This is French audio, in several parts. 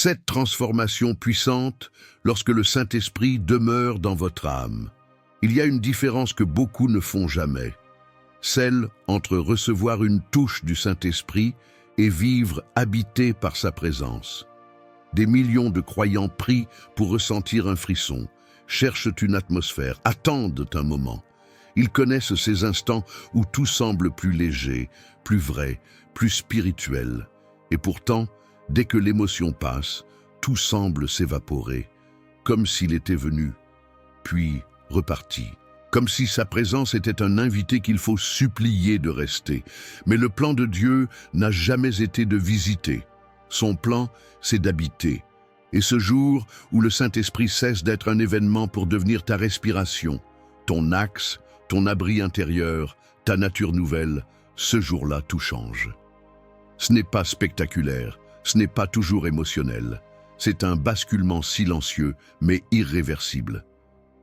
Cette transformation puissante lorsque le Saint-Esprit demeure dans votre âme. Il y a une différence que beaucoup ne font jamais, celle entre recevoir une touche du Saint-Esprit et vivre habité par sa présence. Des millions de croyants prient pour ressentir un frisson, cherchent une atmosphère, attendent un moment. Ils connaissent ces instants où tout semble plus léger, plus vrai, plus spirituel. Et pourtant, dès que l'émotion passe, tout semble s'évaporer, comme s'il était venu, puis reparti. Comme si sa présence était un invité qu'il faut supplier de rester. Mais le plan de Dieu n'a jamais été de visiter. Son plan, c'est d'habiter. Et ce jour où le Saint-Esprit cesse d'être un événement pour devenir ta respiration, ton axe, ton abri intérieur, ta nature nouvelle, ce jour-là, tout change. Ce n'est pas spectaculaire, ce n'est pas toujours émotionnel. C'est un basculement silencieux, mais irréversible.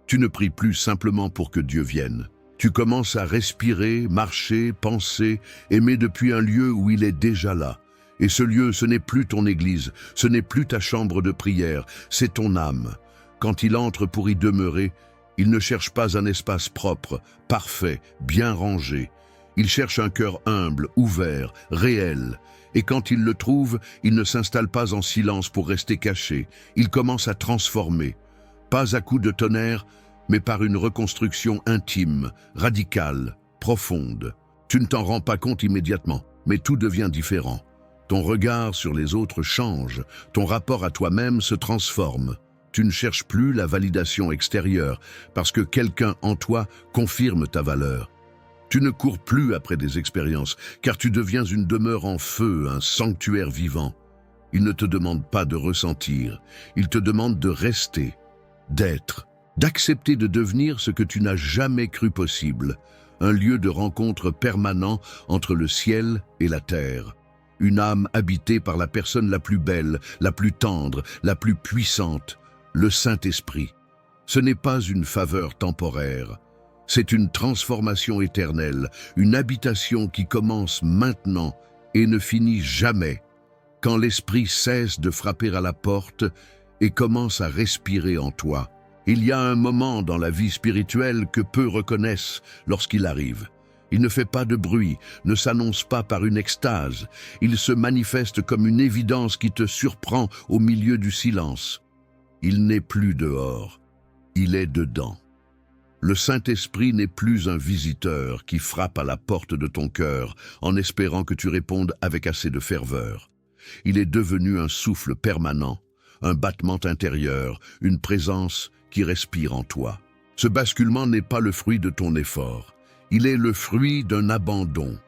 Tu ne pries plus simplement pour que Dieu vienne. Tu commences à respirer, marcher, penser, aimer depuis un lieu où il est déjà là. Et ce lieu, ce n'est plus ton église, ce n'est plus ta chambre de prière, c'est ton âme. Quand il entre pour y demeurer, il ne cherche pas un espace propre, parfait, bien rangé. Il cherche un cœur humble, ouvert, réel. Et quand il le trouve, il ne s'installe pas en silence pour rester caché. Il commence à transformer. Pas à coups de tonnerre, mais par une reconstruction intime, radicale, profonde. Tu ne t'en rends pas compte immédiatement, mais tout devient différent. Ton regard sur les autres change, ton rapport à toi-même se transforme. Tu ne cherches plus la validation extérieure, parce que quelqu'un en toi confirme ta valeur. Tu ne cours plus après des expériences, car tu deviens une demeure en feu, un sanctuaire vivant. Il ne te demande pas de ressentir, il te demande de rester, d'être, d'accepter de devenir ce que tu n'as jamais cru possible, un lieu de rencontre permanent entre le ciel et la terre. Une âme habitée par la personne la plus belle, la plus tendre, la plus puissante, le Saint-Esprit. Ce n'est pas une faveur temporaire, c'est une transformation éternelle, une habitation qui commence maintenant et ne finit jamais, quand l'Esprit cesse de frapper à la porte et commence à respirer en toi. Il y a un moment dans la vie spirituelle que peu reconnaissent lorsqu'il arrive. Il ne fait pas de bruit, ne s'annonce pas par une extase. Il se manifeste comme une évidence qui te surprend au milieu du silence. Il n'est plus dehors, il est dedans. Le Saint-Esprit n'est plus un visiteur qui frappe à la porte de ton cœur en espérant que tu répondes avec assez de ferveur. Il est devenu un souffle permanent, un battement intérieur, une présence qui respire en toi. Ce basculement n'est pas le fruit de ton effort. Il est le fruit d'un abandon.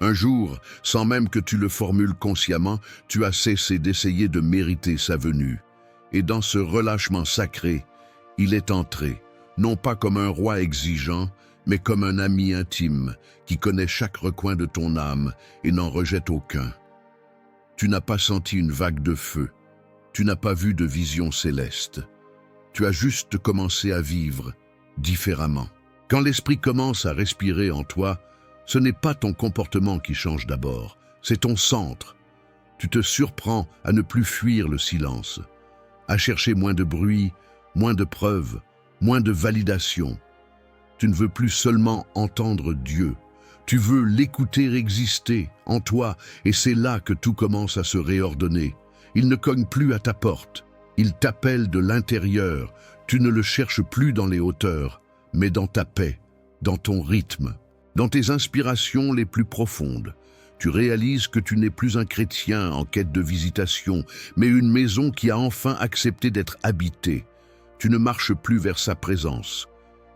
Un jour, sans même que tu le formules consciemment, tu as cessé d'essayer de mériter sa venue. Et dans ce relâchement sacré, il est entré, non pas comme un roi exigeant, mais comme un ami intime qui connaît chaque recoin de ton âme et n'en rejette aucun. Tu n'as pas senti une vague de feu, tu n'as pas vu de vision céleste. Tu as juste commencé à vivre différemment. Quand l'Esprit commence à respirer en toi, ce n'est pas ton comportement qui change d'abord, c'est ton centre. Tu te surprends à ne plus fuir le silence, à chercher moins de bruit, moins de preuves, moins de validation. Tu ne veux plus seulement entendre Dieu, tu veux l'écouter exister en toi, et c'est là que tout commence à se réordonner. Il ne cogne plus à ta porte, il t'appelle de l'intérieur, tu ne le cherches plus dans les hauteurs, mais dans ta paix, dans ton rythme, dans tes inspirations les plus profondes. Tu réalises que tu n'es plus un chrétien en quête de visitation, mais une maison qui a enfin accepté d'être habitée. Tu ne marches plus vers sa présence,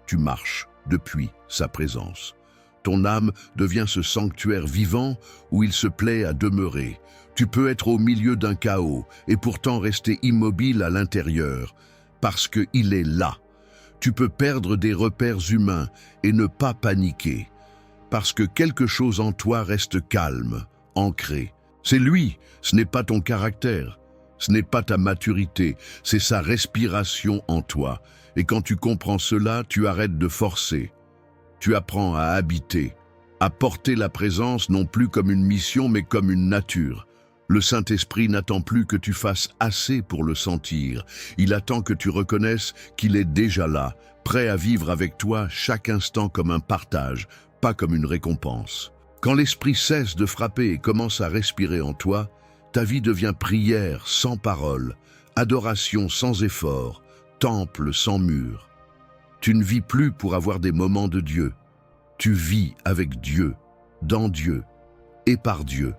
tu marches depuis sa présence. Ton âme devient ce sanctuaire vivant où il se plaît à demeurer. Tu peux être au milieu d'un chaos et pourtant rester immobile à l'intérieur, parce qu'il est là. Tu peux perdre des repères humains et ne pas paniquer, parce que quelque chose en toi reste calme, ancré. C'est lui, ce n'est pas ton caractère, ce n'est pas ta maturité, c'est sa respiration en toi. Et quand tu comprends cela, tu arrêtes de forcer. Tu apprends à habiter, à porter la présence non plus comme une mission mais comme une nature. Le Saint-Esprit n'attend plus que tu fasses assez pour le sentir. Il attend que tu reconnaisses qu'il est déjà là, prêt à vivre avec toi chaque instant comme un partage, pas comme une récompense. Quand l'Esprit cesse de frapper et commence à respirer en toi, ta vie devient prière sans parole, adoration sans effort, temple sans mur. Tu ne vis plus pour avoir des moments de Dieu. Tu vis avec Dieu, dans Dieu et par Dieu.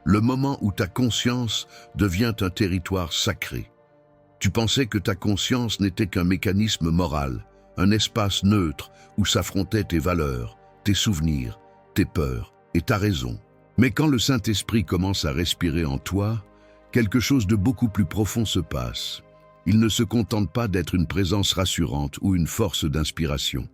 Le moment où ta conscience devient un territoire sacré. Tu pensais que ta conscience n'était qu'un mécanisme moral, un espace neutre où s'affrontaient tes valeurs, tes souvenirs, tes peurs et ta raison. Mais quand le Saint-Esprit commence à respirer en toi, quelque chose de beaucoup plus profond se passe. Il ne se contente pas d'être une présence rassurante ou une force d'inspiration.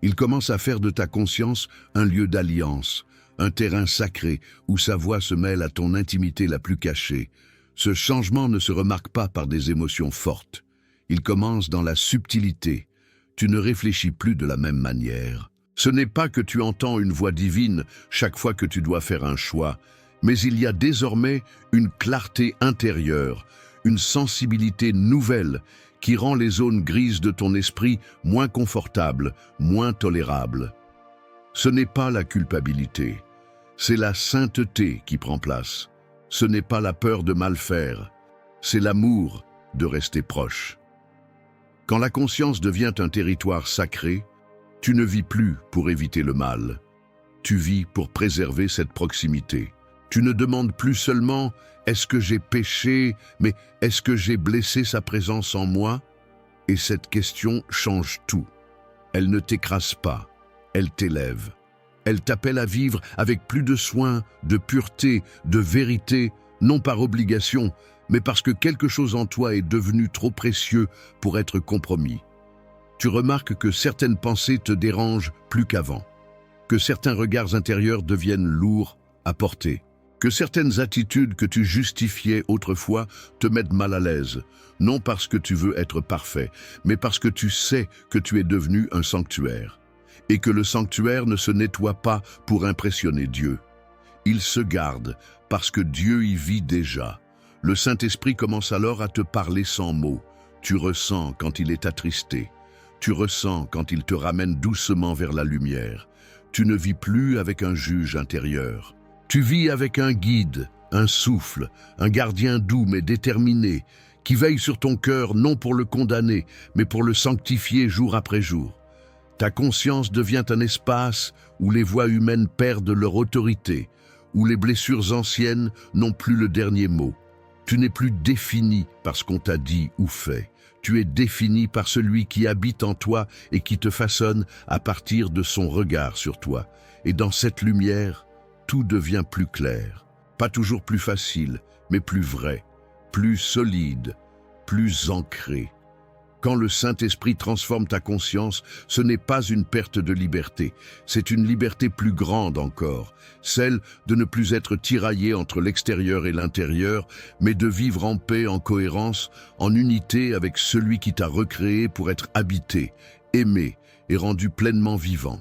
Il commence à faire de ta conscience un lieu d'alliance, un terrain sacré où sa voix se mêle à ton intimité la plus cachée. Ce changement ne se remarque pas par des émotions fortes. Il commence dans la subtilité. Tu ne réfléchis plus de la même manière. Ce n'est pas que tu entends une voix divine chaque fois que tu dois faire un choix, mais il y a désormais une clarté intérieure, une sensibilité nouvelle qui rend les zones grises de ton esprit moins confortables, moins tolérables. Ce n'est pas la culpabilité, c'est la sainteté qui prend place. Ce n'est pas la peur de mal faire, c'est l'amour de rester proche. Quand la conscience devient un territoire sacré, tu ne vis plus pour éviter le mal. Tu vis pour préserver cette proximité. Tu ne demandes plus seulement « est-ce que j'ai péché ?» mais « est-ce que j'ai blessé sa présence en moi ?» Et cette question change tout. Elle ne t'écrase pas. Elle t'élève. Elle t'appelle à vivre avec plus de soin, de pureté, de vérité, non par obligation, mais parce que quelque chose en toi est devenu trop précieux pour être compromis. Tu remarques que certaines pensées te dérangent plus qu'avant, que certains regards intérieurs deviennent lourds à porter, que certaines attitudes que tu justifiais autrefois te mettent mal à l'aise, non parce que tu veux être parfait, mais parce que tu sais que tu es devenu un sanctuaire. Et que le sanctuaire ne se nettoie pas pour impressionner Dieu. Il se garde parce que Dieu y vit déjà. Le Saint-Esprit commence alors à te parler sans mots. Tu ressens quand il est attristé. Tu ressens quand il te ramène doucement vers la lumière. Tu ne vis plus avec un juge intérieur. Tu vis avec un guide, un souffle, un gardien doux mais déterminé, qui veille sur ton cœur non pour le condamner, mais pour le sanctifier jour après jour. Ta conscience devient un espace où les voix humaines perdent leur autorité, où les blessures anciennes n'ont plus le dernier mot. Tu n'es plus défini par ce qu'on t'a dit ou fait. Tu es défini par celui qui habite en toi et qui te façonne à partir de son regard sur toi. Et dans cette lumière, tout devient plus clair. Pas toujours plus facile, mais plus vrai, plus solide, plus ancré. Quand le Saint-Esprit transforme ta conscience, ce n'est pas une perte de liberté, c'est une liberté plus grande encore, celle de ne plus être tiraillé entre l'extérieur et l'intérieur, mais de vivre en paix, en cohérence, en unité avec celui qui t'a recréé pour être habité, aimé et rendu pleinement vivant.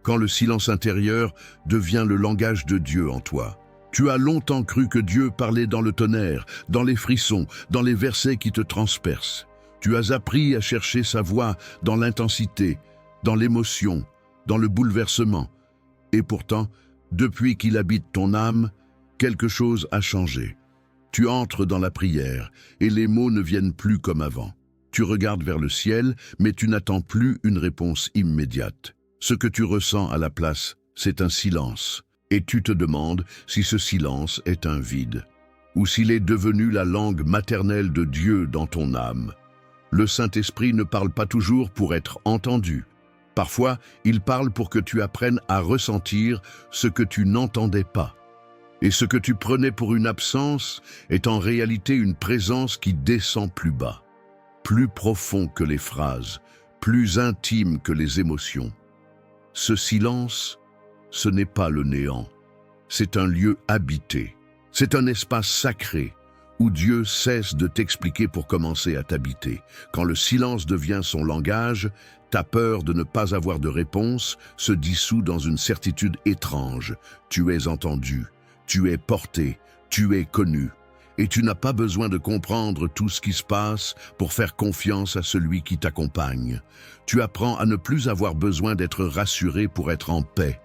Quand le silence intérieur devient le langage de Dieu en toi. Tu as longtemps cru que Dieu parlait dans le tonnerre, dans les frissons, dans les versets qui te transpercent. Tu as appris à chercher sa voix dans l'intensité, dans l'émotion, dans le bouleversement. Et pourtant, depuis qu'il habite ton âme, quelque chose a changé. Tu entres dans la prière et les mots ne viennent plus comme avant. Tu regardes vers le ciel, mais tu n'attends plus une réponse immédiate. Ce que tu ressens à la place, c'est un silence. Et tu te demandes si ce silence est un vide, ou s'il est devenu la langue maternelle de Dieu dans ton âme. Le Saint-Esprit ne parle pas toujours pour être entendu. Parfois, il parle pour que tu apprennes à ressentir ce que tu n'entendais pas. Et ce que tu prenais pour une absence est en réalité une présence qui descend plus bas, plus profond que les phrases, plus intime que les émotions. Ce silence, ce n'est pas le néant. C'est un lieu habité. C'est un espace sacré où Dieu cesse de t'expliquer pour commencer à t'habiter. Quand le silence devient son langage, ta peur de ne pas avoir de réponse se dissout dans une certitude étrange. Tu es entendu, tu es porté, Tu es connu. Et tu n'as pas besoin de comprendre tout ce qui se passe pour faire confiance à celui qui t'accompagne. Tu apprends à ne plus avoir besoin d'être rassuré pour être en paix.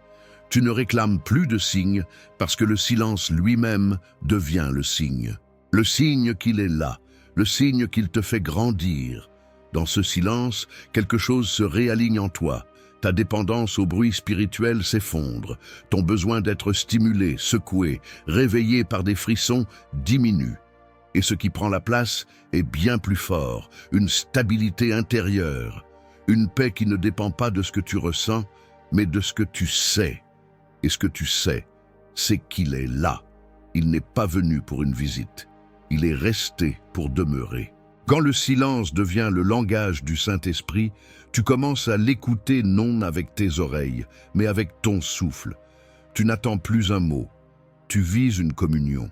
Tu ne réclames plus de signes parce que le silence lui-même devient le signe. Le signe qu'il est là, le signe qu'il te fait grandir. Dans ce silence, quelque chose se réaligne en toi. Ta dépendance au bruit spirituel s'effondre. Ton besoin d'être stimulé, secoué, réveillé par des frissons diminue. Et ce qui prend la place est bien plus fort, une stabilité intérieure, une paix qui ne dépend pas de ce que tu ressens, mais de ce que tu sais. Et ce que tu sais, c'est qu'il est là. Il n'est pas venu pour une visite. Il est resté pour demeurer. Quand le silence devient le langage du Saint-Esprit, tu commences à l'écouter non avec tes oreilles, mais avec ton souffle. Tu n'attends plus un mot, tu vises une communion.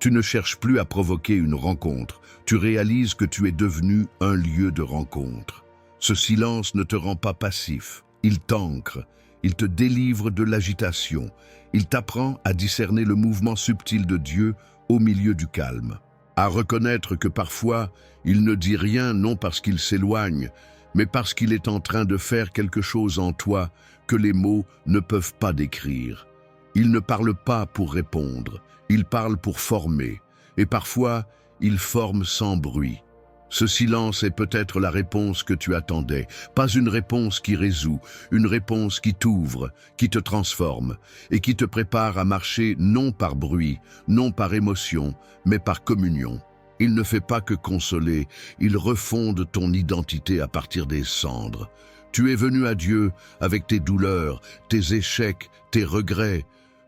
Tu ne cherches plus à provoquer une rencontre, tu réalises que tu es devenu un lieu de rencontre. Ce silence ne te rend pas passif, il t'ancre, il te délivre de l'agitation, il t'apprend à discerner le mouvement subtil de Dieu au milieu du calme. À reconnaître que parfois, il ne dit rien non parce qu'il s'éloigne, mais parce qu'il est en train de faire quelque chose en toi que les mots ne peuvent pas décrire. Il ne parle pas pour répondre, il parle pour former, et parfois, il forme sans bruit. Ce silence est peut-être la réponse que tu attendais, pas une réponse qui résout, une réponse qui t'ouvre, qui te transforme, et qui te prépare à marcher non par bruit, non par émotion, mais par communion. Il ne fait pas que consoler, il refonde ton identité à partir des cendres. Tu es venu à Dieu avec tes douleurs, tes échecs, tes regrets.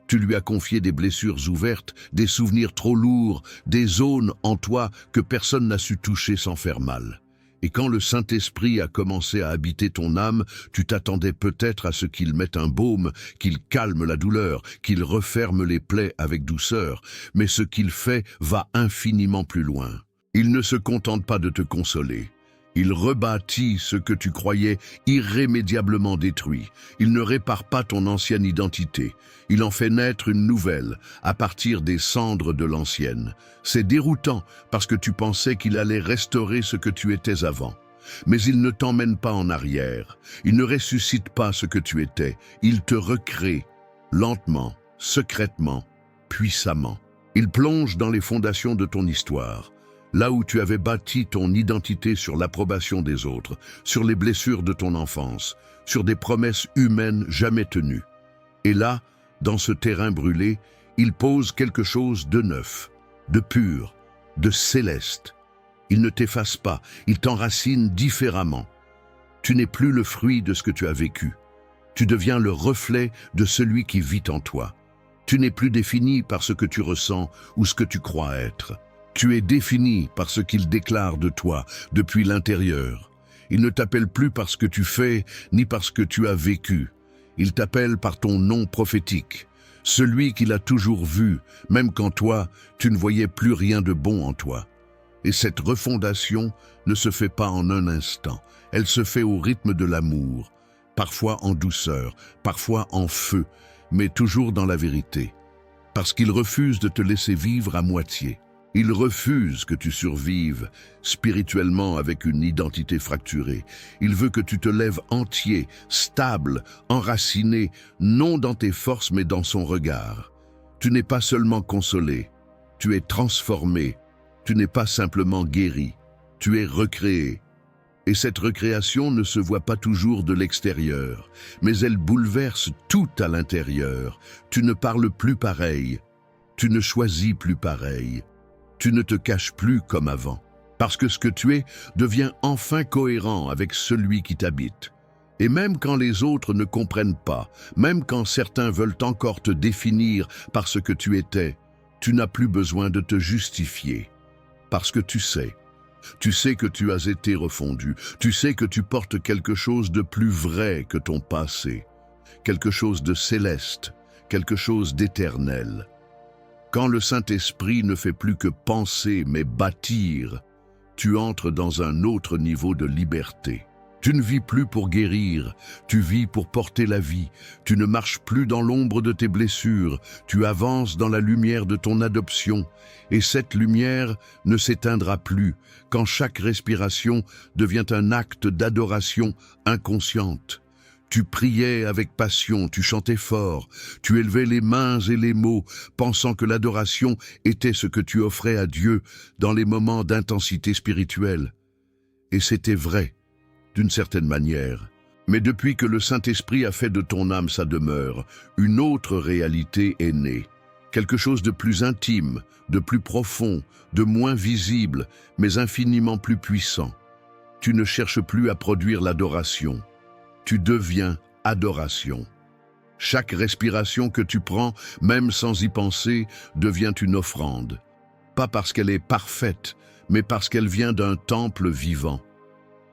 Tu lui as confié des blessures ouvertes, des souvenirs trop lourds, des zones en toi que personne n'a su toucher sans faire mal. Et quand le Saint-Esprit a commencé à habiter ton âme, tu t'attendais peut-être à ce qu'il mette un baume, qu'il calme la douleur, qu'il referme les plaies avec douceur. Mais ce qu'il fait va infiniment plus loin. Il ne se contente pas de te consoler. Il rebâtit ce que tu croyais irrémédiablement détruit. Il ne répare pas ton ancienne identité. Il en fait naître une nouvelle, à partir des cendres de l'ancienne. C'est déroutant, parce que tu pensais qu'il allait restaurer ce que tu étais avant. Mais il ne t'emmène pas en arrière. Il ne ressuscite pas ce que tu étais. Il te recrée, lentement, secrètement, puissamment. Il plonge dans les fondations de ton histoire. Là où tu avais bâti ton identité sur l'approbation des autres, sur les blessures de ton enfance, sur des promesses humaines jamais tenues. Et là, dans ce terrain brûlé, il pose quelque chose de neuf, de pur, de céleste. Il ne t'efface pas, il t'enracine différemment. Tu n'es plus le fruit de ce que tu as vécu. Tu deviens le reflet de celui qui vit en toi. Tu n'es plus défini par ce que tu ressens ou ce que tu crois être. Tu es défini par ce qu'il déclare de toi depuis l'intérieur. Il ne t'appelle plus par ce que tu fais, ni par ce que tu as vécu. Il t'appelle par ton nom prophétique, celui qu'il a toujours vu, même quand toi, tu ne voyais plus rien de bon en toi. Et cette refondation ne se fait pas en un instant. Elle se fait au rythme de l'amour, parfois en douceur, parfois en feu, mais toujours dans la vérité. Parce qu'il refuse de te laisser vivre à moitié. Il refuse que tu survives spirituellement avec une identité fracturée. Il veut que tu te lèves entier, stable, enraciné, non dans tes forces mais dans son regard. Tu n'es pas seulement consolé, tu es transformé. Tu n'es pas simplement guéri, tu es recréé. Et cette recréation ne se voit pas toujours de l'extérieur, mais elle bouleverse tout à l'intérieur. Tu ne parles plus pareil, tu ne choisis plus pareil. Tu ne te caches plus comme avant, parce que ce que tu es devient enfin cohérent avec celui qui t'habite. Et même quand les autres ne comprennent pas, même quand certains veulent encore te définir par ce que tu étais, tu n'as plus besoin de te justifier, parce que tu sais que tu as été refondu, tu sais que tu portes quelque chose de plus vrai que ton passé, quelque chose de céleste, quelque chose d'éternel. Quand le Saint-Esprit ne fait plus que penser mais bâtir, tu entres dans un autre niveau de liberté. Tu ne vis plus pour guérir, tu vis pour porter la vie. Tu ne marches plus dans l'ombre de tes blessures, tu avances dans la lumière de ton adoption. Et cette lumière ne s'éteindra plus quand chaque respiration devient un acte d'adoration inconsciente. Tu priais avec passion, tu chantais fort, tu élevais les mains et les mots, pensant que l'adoration était ce que tu offrais à Dieu dans les moments d'intensité spirituelle. Et c'était vrai, d'une certaine manière. Mais depuis que le Saint-Esprit a fait de ton âme sa demeure, une autre réalité est née. Quelque chose de plus intime, de plus profond, de moins visible, mais infiniment plus puissant. Tu ne cherches plus à produire l'adoration. Tu deviens adoration. Chaque respiration que tu prends, même sans y penser, devient une offrande. Pas parce qu'elle est parfaite, mais parce qu'elle vient d'un temple vivant.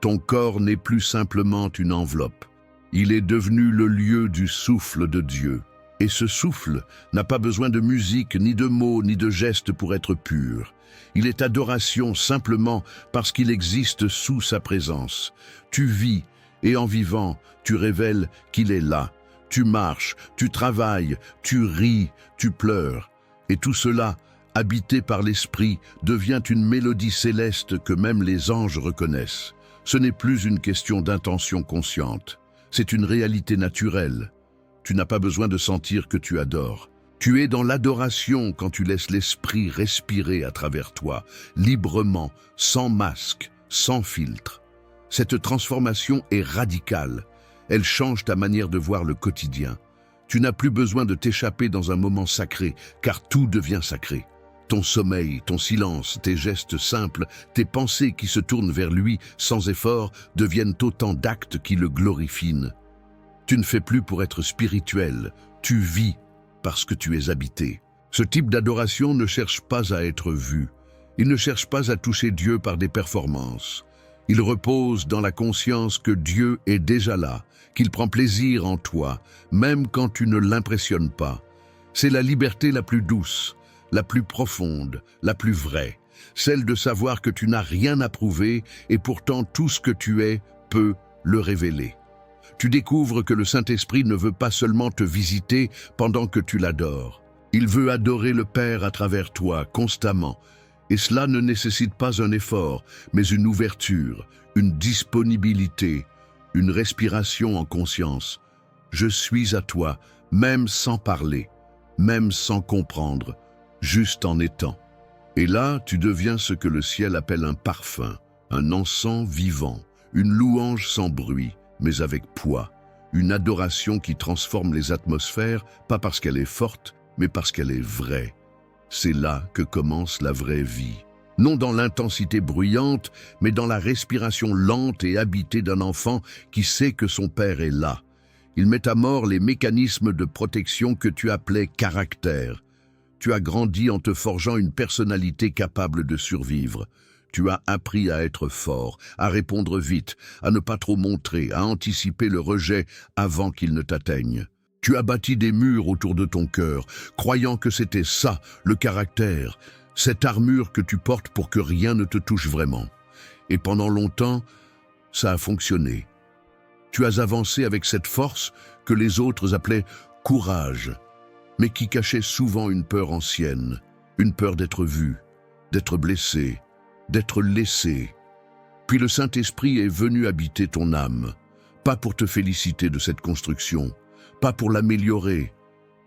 Ton corps n'est plus simplement une enveloppe. Il est devenu le lieu du souffle de Dieu. Et ce souffle n'a pas besoin de musique, ni de mots, ni de gestes pour être pur. Il est adoration simplement parce qu'il existe sous sa présence. Tu vis, et en vivant, tu révèles qu'il est là. Tu marches, tu travailles, tu ris, tu pleures. Et tout cela, habité par l'Esprit, devient une mélodie céleste que même les anges reconnaissent. Ce n'est plus une question d'intention consciente, c'est une réalité naturelle. Tu n'as pas besoin de sentir que tu adores. Tu es dans l'adoration quand tu laisses l'Esprit respirer à travers toi, librement, sans masque, sans filtre. Cette transformation est radicale. Elle change ta manière de voir le quotidien. Tu n'as plus besoin de t'échapper dans un moment sacré, car tout devient sacré. Ton sommeil, ton silence, tes gestes simples, tes pensées qui se tournent vers lui sans effort deviennent autant d'actes qui le glorifient. Tu ne fais plus pour être spirituel, tu vis parce que tu es habité. Ce type d'adoration ne cherche pas à être vu. Il ne cherche pas à toucher Dieu par des performances. Il repose dans la conscience que Dieu est déjà là, qu'il prend plaisir en toi, même quand tu ne l'impressionnes pas. C'est la liberté la plus douce, la plus profonde, la plus vraie, celle de savoir que tu n'as rien à prouver et pourtant tout ce que tu es peut le révéler. Tu découvres que le Saint-Esprit ne veut pas seulement te visiter pendant que tu l'adores. Il veut adorer le Père à travers toi, constamment. Et cela ne nécessite pas un effort, mais une ouverture, une disponibilité, une respiration en conscience. Je suis à toi, même sans parler, même sans comprendre, juste en étant. Et là, tu deviens ce que le ciel appelle un parfum, un encens vivant, une louange sans bruit, mais avec poids, une adoration qui transforme les atmosphères, pas parce qu'elle est forte, mais parce qu'elle est vraie. C'est là que commence la vraie vie. Non dans l'intensité bruyante, mais dans la respiration lente et habitée d'un enfant qui sait que son père est là. Il met à mort les mécanismes de protection que tu appelais caractère. Tu as grandi en te forgeant une personnalité capable de survivre. Tu as appris à être fort, à répondre vite, à ne pas trop montrer, à anticiper le rejet avant qu'il ne t'atteigne. Tu as bâti des murs autour de ton cœur, croyant que c'était ça, le caractère, cette armure que tu portes pour que rien ne te touche vraiment. Et pendant longtemps, ça a fonctionné. Tu as avancé avec cette force que les autres appelaient courage, mais qui cachait souvent une peur ancienne, une peur d'être vu, d'être blessé, d'être laissé. Puis le Saint-Esprit est venu habiter ton âme, pas pour te féliciter de cette construction, pas pour l'améliorer,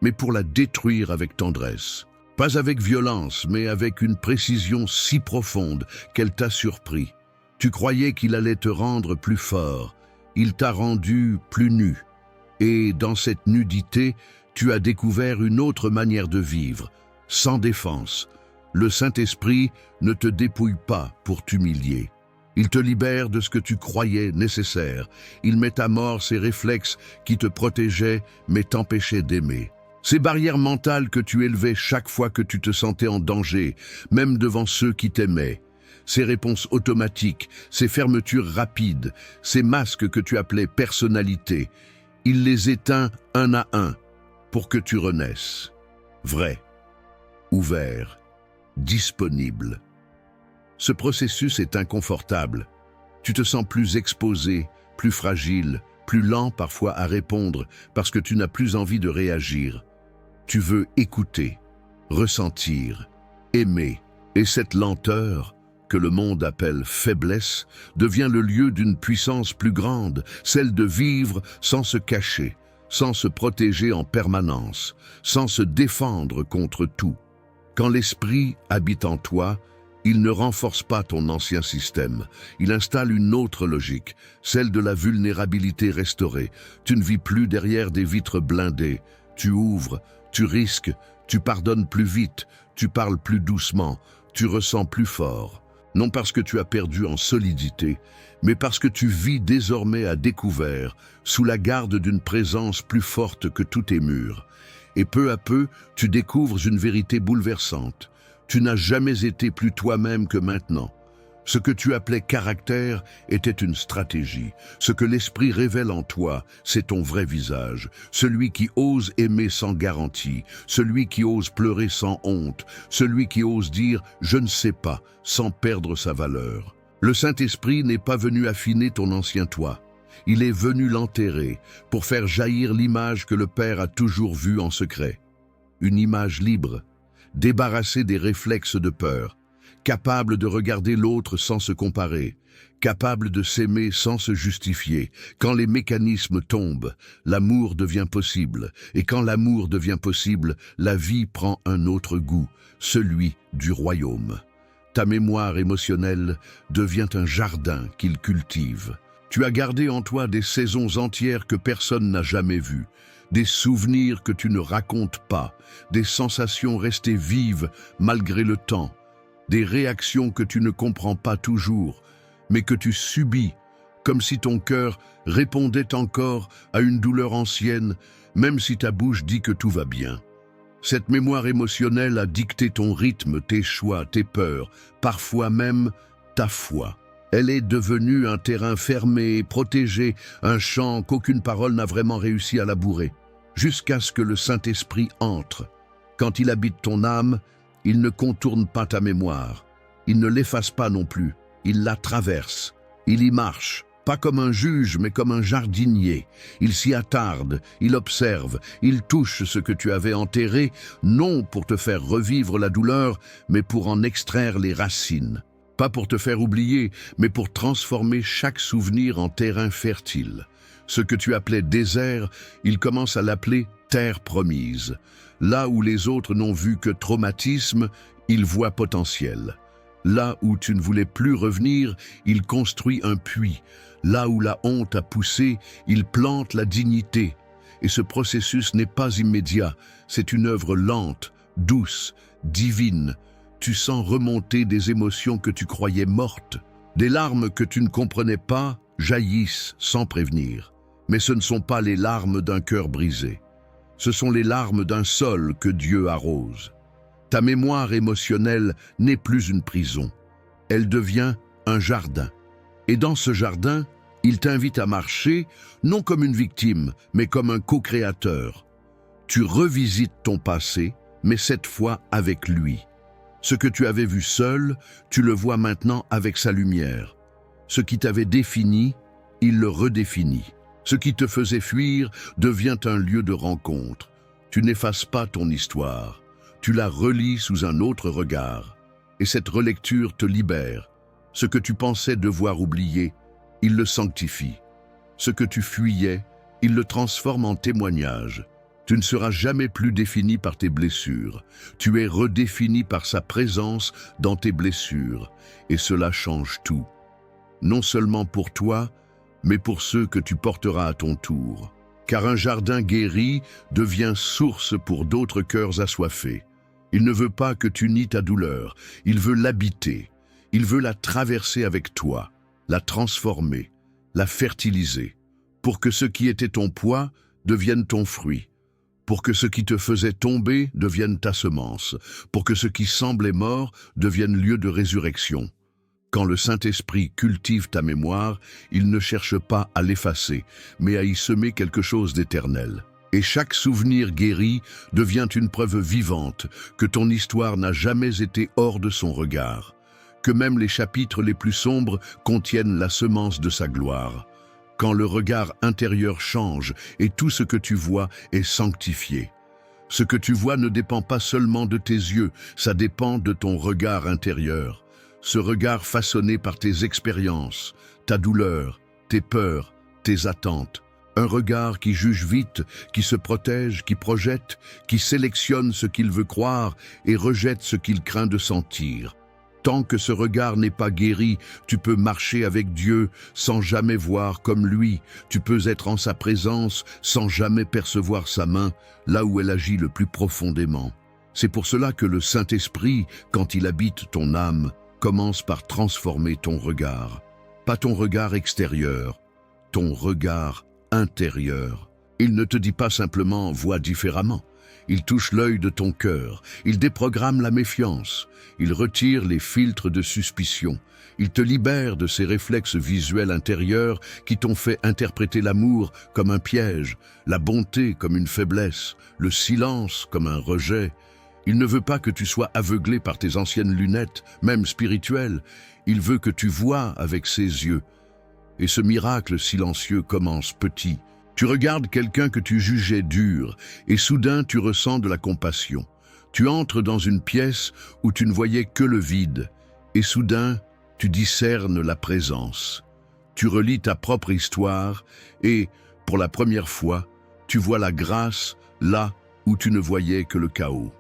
mais pour la détruire avec tendresse. Pas avec violence, mais avec une précision si profonde qu'elle t'a surpris. Tu croyais qu'il allait te rendre plus fort, il t'a rendu plus nu. Et dans cette nudité, tu as découvert une autre manière de vivre, sans défense. Le Saint-Esprit ne te dépouille pas pour t'humilier. Il te libère de ce que tu croyais nécessaire. Il met à mort ces réflexes qui te protégeaient mais t'empêchaient d'aimer. Ces barrières mentales que tu élevais chaque fois que tu te sentais en danger, même devant ceux qui t'aimaient. Ces réponses automatiques, ces fermetures rapides, ces masques que tu appelais personnalité. Il les éteint un à un pour que tu renaisses. Vrai, ouvert, disponible. Ce processus est inconfortable. Tu te sens plus exposé, plus fragile, plus lent parfois à répondre parce que tu n'as plus envie de réagir. Tu veux écouter, ressentir, aimer. Et cette lenteur, que le monde appelle faiblesse, devient le lieu d'une puissance plus grande, celle de vivre sans se cacher, sans se protéger en permanence, sans se défendre contre tout. Quand l'esprit habite en toi, il ne renforce pas ton ancien système, il installe une autre logique, celle de la vulnérabilité restaurée. Tu ne vis plus derrière des vitres blindées, tu ouvres, tu risques, tu pardonnes plus vite, tu parles plus doucement, tu ressens plus fort. Non parce que tu as perdu en solidité, mais parce que tu vis désormais à découvert, sous la garde d'une présence plus forte que tous tes murs. Et peu à peu, tu découvres une vérité bouleversante. Tu n'as jamais été plus toi-même que maintenant. Ce que tu appelais caractère était une stratégie. Ce que l'esprit révèle en toi, c'est ton vrai visage. Celui qui ose aimer sans garantie, celui qui ose pleurer sans honte, celui qui ose dire « je ne sais pas » sans perdre sa valeur. Le Saint-Esprit n'est pas venu affiner ton ancien toi. Il est venu l'enterrer pour faire jaillir l'image que le Père a toujours vue en secret. Une image libre, débarrassée des réflexes de peur, capable de regarder l'autre sans se comparer, capable de s'aimer sans se justifier. Quand les mécanismes tombent, l'amour devient possible. Et quand l'amour devient possible, la vie prend un autre goût, celui du royaume. Ta mémoire émotionnelle devient un jardin qu'il cultive. Tu as gardé en toi des saisons entières que personne n'a jamais vues, des souvenirs que tu ne racontes pas, des sensations restées vives malgré le temps, des réactions que tu ne comprends pas toujours, mais que tu subis, comme si ton cœur répondait encore à une douleur ancienne, même si ta bouche dit que tout va bien. Cette mémoire émotionnelle a dicté ton rythme, tes choix, tes peurs, parfois même ta foi. Elle est devenue un terrain fermé et protégé, un champ qu'aucune parole n'a vraiment réussi à labourer, jusqu'à ce que le Saint-Esprit entre. Quand il habite ton âme, il ne contourne pas ta mémoire, il ne l'efface pas non plus, il la traverse, il y marche, pas comme un juge mais comme un jardinier. Il s'y attarde, il observe, il touche ce que tu avais enterré, non pour te faire revivre la douleur, mais pour en extraire les racines. Pas pour te faire oublier, mais pour transformer chaque souvenir en terrain fertile. Ce que tu appelais désert, il commence à l'appeler terre promise. Là où les autres n'ont vu que traumatisme, il voit potentiel. Là où tu ne voulais plus revenir, il construit un puits. Là où la honte a poussé, il plante la dignité. Et ce processus n'est pas immédiat, c'est une œuvre lente, douce, divine. Tu sens remonter des émotions que tu croyais mortes. Des larmes que tu ne comprenais pas jaillissent sans prévenir. Mais ce ne sont pas les larmes d'un cœur brisé. Ce sont les larmes d'un sol que Dieu arrose. Ta mémoire émotionnelle n'est plus une prison. Elle devient un jardin. Et dans ce jardin, il t'invite à marcher, non comme une victime, mais comme un co-créateur. Tu revisites ton passé, mais cette fois avec lui. Ce que tu avais vu seul, tu le vois maintenant avec sa lumière. Ce qui t'avait défini, il le redéfinit. Ce qui te faisait fuir devient un lieu de rencontre. Tu n'effaces pas ton histoire. Tu la relis sous un autre regard. Et cette relecture te libère. Ce que tu pensais devoir oublier, il le sanctifie. Ce que tu fuyais, il le transforme en témoignage. Tu ne seras jamais plus défini par tes blessures. Tu es redéfini par sa présence dans tes blessures. Et cela change tout. Non seulement pour toi, mais pour ceux que tu porteras à ton tour. Car un jardin guéri devient source pour d'autres cœurs assoiffés. Il ne veut pas que tu nies ta douleur, il veut l'habiter. Il veut la traverser avec toi, la transformer, la fertiliser, pour que ce qui était ton poids devienne ton fruit, pour que ce qui te faisait tomber devienne ta semence, pour que ce qui semblait mort devienne lieu de résurrection. Quand le Saint-Esprit cultive ta mémoire, il ne cherche pas à l'effacer, mais à y semer quelque chose d'éternel. Et chaque souvenir guéri devient une preuve vivante que ton histoire n'a jamais été hors de son regard, que même les chapitres les plus sombres contiennent la semence de sa gloire. quand le regard intérieur change et tout ce que tu vois est sanctifié. Ce que tu vois ne dépend pas seulement de tes yeux, ça dépend de ton regard intérieur. Ce regard façonné par tes expériences, ta douleur, tes peurs, tes attentes. Un regard qui juge vite, qui se protège, qui projette, qui sélectionne ce qu'il veut croire et rejette ce qu'il craint de sentir. Tant que ce regard n'est pas guéri, tu peux marcher avec Dieu sans jamais voir comme lui. Tu peux être en sa présence sans jamais percevoir sa main, là où elle agit le plus profondément. C'est pour cela que le Saint-Esprit, quand il habite ton âme, commence par transformer ton regard. Pas ton regard extérieur, ton regard intérieur. Il ne te dit pas simplement « vois différemment ». Il touche l'œil de ton cœur, il déprogramme la méfiance, il retire les filtres de suspicion, il te libère de ces réflexes visuels intérieurs qui t'ont fait interpréter l'amour comme un piège, la bonté comme une faiblesse, le silence comme un rejet. Il ne veut pas que tu sois aveuglé par tes anciennes lunettes, même spirituelles, il veut que tu vois avec ses yeux. Et ce miracle silencieux commence petit. Tu regardes quelqu'un que tu jugeais dur, et soudain tu ressens de la compassion. Tu entres dans une pièce où tu ne voyais que le vide, et soudain tu discernes la présence. Tu relis ta propre histoire, et, pour la première fois, tu vois la grâce là où tu ne voyais que le chaos.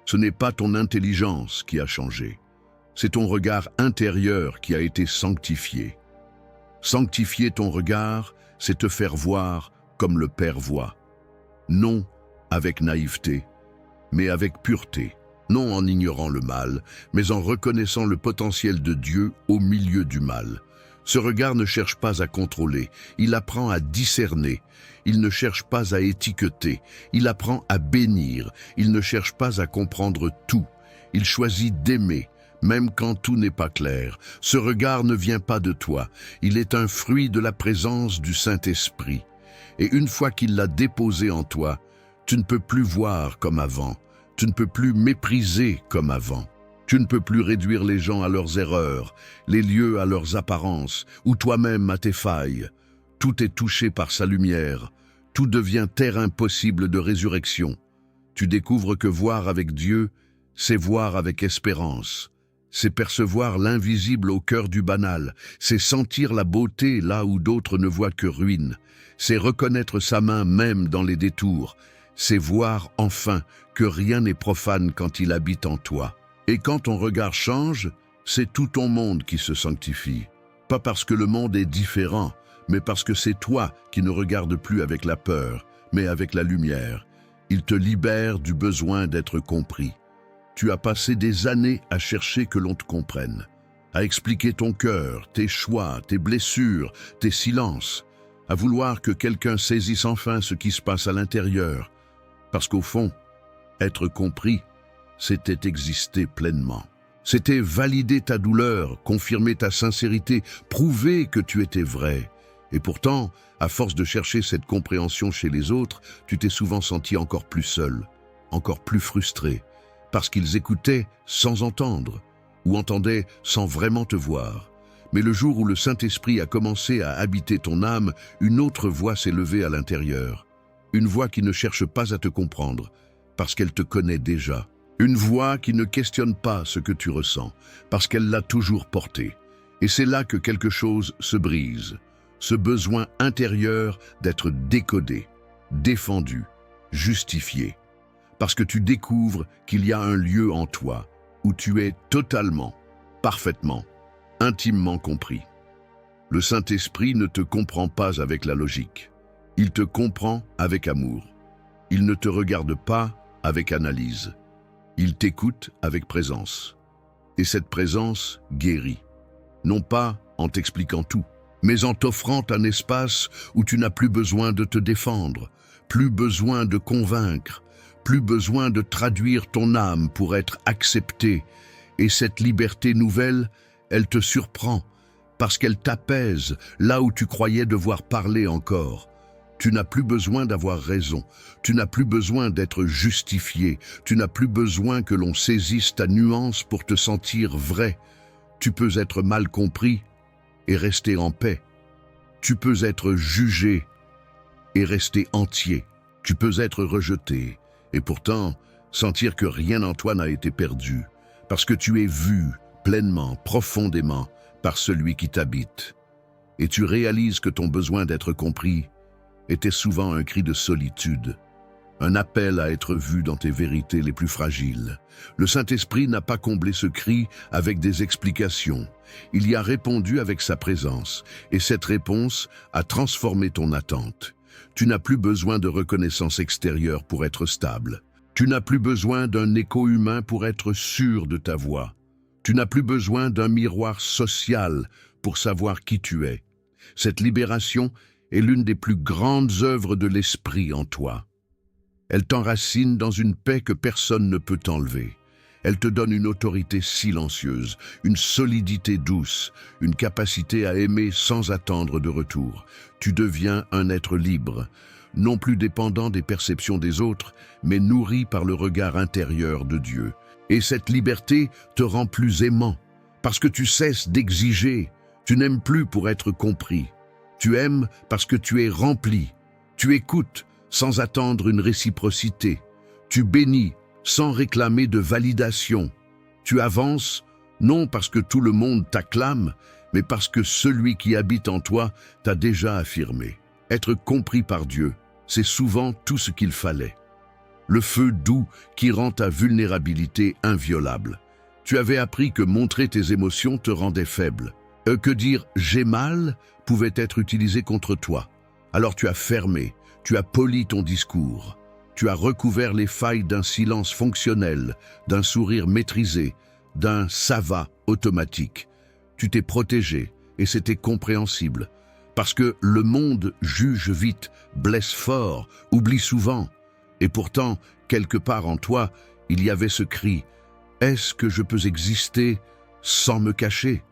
Ce n'est pas ton intelligence qui a changé, c'est ton regard intérieur qui a été sanctifié. Sanctifier ton regard, c'est te faire voir comme le Père voit. Non avec naïveté, mais avec pureté. Non en ignorant le mal, mais en reconnaissant le potentiel de Dieu au milieu du mal. Ce regard ne cherche pas à contrôler, il apprend à discerner. Il ne cherche pas à étiqueter, il apprend à bénir. Il ne cherche pas à comprendre tout. Il choisit d'aimer, même quand tout n'est pas clair. Ce regard ne vient pas de toi, il est un fruit de la présence du Saint-Esprit. Et une fois qu'il l'a déposé en toi, tu ne peux plus voir comme avant, tu ne peux plus mépriser comme avant. Tu ne peux plus réduire les gens à leurs erreurs, les lieux à leurs apparences, ou toi-même à tes failles. Tout est touché par sa lumière, tout devient terrain possible de résurrection. Tu découvres que voir avec Dieu, c'est voir avec espérance. C'est percevoir l'invisible au cœur du banal, c'est sentir la beauté là où d'autres ne voient que ruine. C'est reconnaître sa main même dans les détours, c'est voir enfin que rien n'est profane quand il habite en toi. Et quand ton regard change, c'est tout ton monde qui se sanctifie. Pas parce que le monde est différent, mais parce que c'est toi qui ne regardes plus avec la peur, mais avec la lumière. Il te libère du besoin d'être compris. Tu as passé des années à chercher que l'on te comprenne, à expliquer ton cœur, tes choix, tes blessures, tes silences, à vouloir que quelqu'un saisisse enfin ce qui se passe à l'intérieur. Parce qu'au fond, être compris, c'était exister pleinement. C'était valider ta douleur, confirmer ta sincérité, prouver que tu étais vrai. Et pourtant, à force de chercher cette compréhension chez les autres, tu t'es souvent senti encore plus seul, encore plus frustré, parce qu'ils écoutaient sans entendre, ou entendaient sans vraiment te voir. Mais le jour où le Saint-Esprit a commencé à habiter ton âme, une autre voix s'est levée à l'intérieur. Une voix qui ne cherche pas à te comprendre, parce qu'elle te connaît déjà. Une voix qui ne questionne pas ce que tu ressens, parce qu'elle l'a toujours porté. Et c'est là que quelque chose se brise. Ce besoin intérieur d'être décodé, défendu, justifié. Parce que tu découvres qu'il y a un lieu en toi où tu es totalement, parfaitement, intimement compris. Le Saint-Esprit ne te comprend pas avec la logique. Il te comprend avec amour. Il ne te regarde pas avec analyse. Il t'écoute avec présence. Et cette présence guérit. Non pas en t'expliquant tout, mais en t'offrant un espace où tu n'as plus besoin de te défendre, plus besoin de convaincre, plus besoin de traduire ton âme pour être accepté. Et cette liberté nouvelle, elle te surprend, parce qu'elle t'apaise là où tu croyais devoir parler encore. Tu n'as plus besoin d'avoir raison, tu n'as plus besoin d'être justifié, tu n'as plus besoin que l'on saisisse ta nuance pour te sentir vrai. Tu peux être mal compris et rester en paix. Tu peux être jugé et rester entier. Tu peux être rejeté et pourtant sentir que rien en toi n'a été perdu, parce que tu es vu pleinement, profondément par celui qui t'habite. Et tu réalises que ton besoin d'être compris était souvent un cri de solitude, un appel à être vu dans tes vérités les plus fragiles. Le Saint-Esprit n'a pas comblé ce cri avec des explications. Il y a répondu avec sa présence, et cette réponse a transformé ton attente. Tu n'as plus besoin de reconnaissance extérieure pour être stable. Tu n'as plus besoin d'un écho humain pour être sûr de ta voix. Tu n'as plus besoin d'un miroir social pour savoir qui tu es. Cette libération est l'une des plus grandes œuvres de l'Esprit en toi. Elle t'enracine dans une paix que personne ne peut t'enlever. Elle te donne une autorité silencieuse, une solidité douce, une capacité à aimer sans attendre de retour. Tu deviens un être libre, non plus dépendant des perceptions des autres, mais nourri par le regard intérieur de Dieu. Et cette liberté te rend plus aimant, parce que tu cesses d'exiger. Tu n'aimes plus pour être compris. Tu aimes parce que tu es rempli. Tu écoutes sans attendre une réciprocité. Tu bénis sans réclamer de validation. Tu avances non parce que tout le monde t'acclame, mais parce que celui qui habite en toi t'a déjà affirmé. Être compris par Dieu, c'est souvent tout ce qu'il fallait. Le feu doux qui rend ta vulnérabilité inviolable. Tu avais appris que montrer tes émotions te rendait faible. Que dire « j'ai mal » pouvait être utilisé contre toi. Alors tu as fermé, tu as poli ton discours. Tu as recouvert les failles d'un silence fonctionnel, d'un sourire maîtrisé, d'un « ça va » automatique. Tu t'es protégé et c'était compréhensible. Parce que le monde juge vite, blesse fort, oublie souvent. Et pourtant, quelque part en toi, il y avait ce cri « Est-ce que je peux exister sans me cacher ?»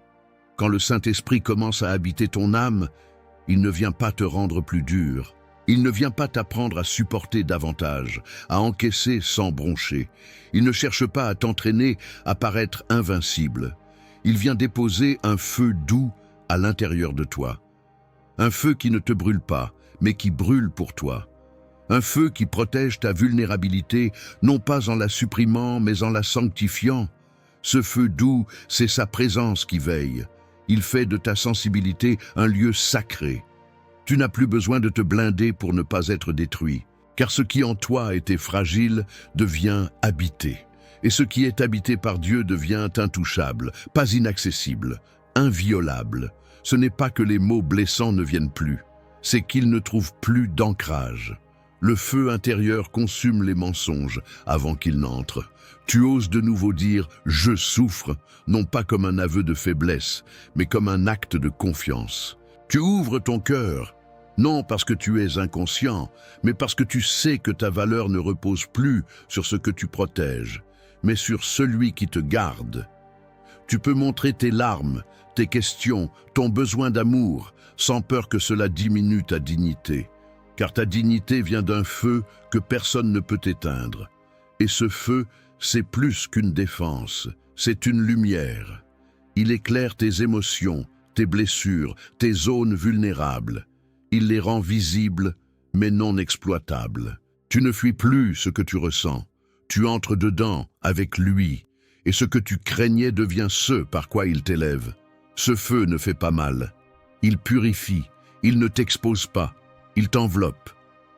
Quand le Saint-Esprit commence à habiter ton âme, il ne vient pas te rendre plus dur. Il ne vient pas t'apprendre à supporter davantage, à encaisser sans broncher. Il ne cherche pas à t'entraîner à paraître invincible. Il vient déposer un feu doux à l'intérieur de toi. Un feu qui ne te brûle pas, mais qui brûle pour toi. Un feu qui protège ta vulnérabilité, non pas en la supprimant, mais en la sanctifiant. Ce feu doux, c'est sa présence qui veille. Il fait de ta sensibilité un lieu sacré. Tu n'as plus besoin de te blinder pour ne pas être détruit, car ce qui en toi était fragile devient habité. Et ce qui est habité par Dieu devient intouchable, pas inaccessible, inviolable. Ce n'est pas que les mots blessants ne viennent plus, c'est qu'ils ne trouvent plus d'ancrage. Le feu intérieur consume les mensonges avant qu'ils n'entrent. Tu oses de nouveau dire « je souffre », non pas comme un aveu de faiblesse, mais comme un acte de confiance. Tu ouvres ton cœur, non parce que tu es inconscient, mais parce que tu sais que ta valeur ne repose plus sur ce que tu protèges, mais sur celui qui te garde. Tu peux montrer tes larmes, tes questions, ton besoin d'amour, sans peur que cela diminue ta dignité. Car ta dignité vient d'un feu que personne ne peut éteindre. Et ce feu, c'est plus qu'une défense, c'est une lumière. Il éclaire tes émotions, tes blessures, tes zones vulnérables. Il les rend visibles, mais non exploitables. Tu ne fuis plus ce que tu ressens. Tu entres dedans avec lui, et ce que tu craignais devient ce par quoi il t'élève. Ce feu ne fait pas mal. Il purifie, il ne t'expose pas. Il t'enveloppe.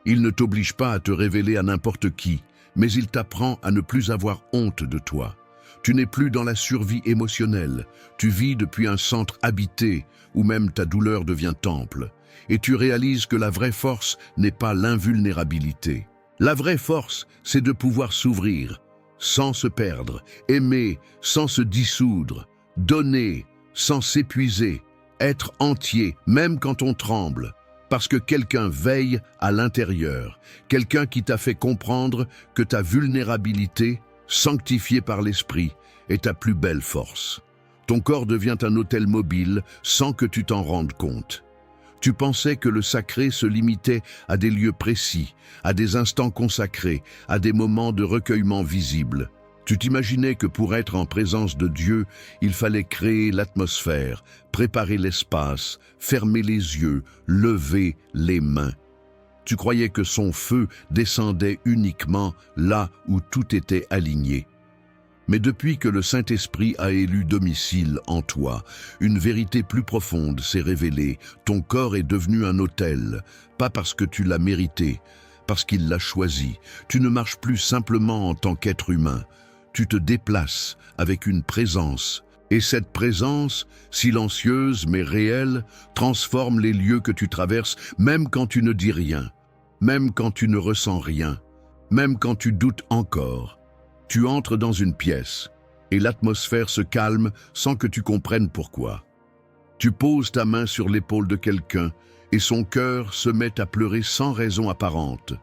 Il ne t'oblige pas à te révéler à n'importe qui, mais il t'apprend à ne plus avoir honte de toi. Tu n'es plus dans la survie émotionnelle. Tu vis depuis un centre habité, où même ta douleur devient temple. Et tu réalises que la vraie force n'est pas l'invulnérabilité. La vraie force, c'est de pouvoir s'ouvrir, sans se perdre, aimer sans se dissoudre, donner sans s'épuiser, être entier, même quand on tremble. Parce que quelqu'un veille à l'intérieur, quelqu'un qui t'a fait comprendre que ta vulnérabilité, sanctifiée par l'esprit, est ta plus belle force. Ton corps devient un hôtel mobile sans que tu t'en rendes compte. Tu pensais que le sacré se limitait à des lieux précis, à des instants consacrés, à des moments de recueillement visibles. Tu t'imaginais que pour être en présence de Dieu, il fallait créer l'atmosphère, préparer l'espace, fermer les yeux, lever les mains. Tu croyais que son feu descendait uniquement là où tout était aligné. Mais depuis que le Saint-Esprit a élu domicile en toi, une vérité plus profonde s'est révélée. Ton corps est devenu un autel, pas parce que tu l'as mérité, parce qu'il l'a choisi. Tu ne marches plus simplement en tant qu'être humain. Tu te déplaces avec une présence. Et cette présence, silencieuse mais réelle, transforme les lieux que tu traverses, même quand tu ne dis rien, même quand tu ne ressens rien, même quand tu doutes encore. Tu entres dans une pièce et l'atmosphère se calme sans que tu comprennes pourquoi. Tu poses ta main sur l'épaule de quelqu'un et son cœur se met à pleurer sans raison apparente.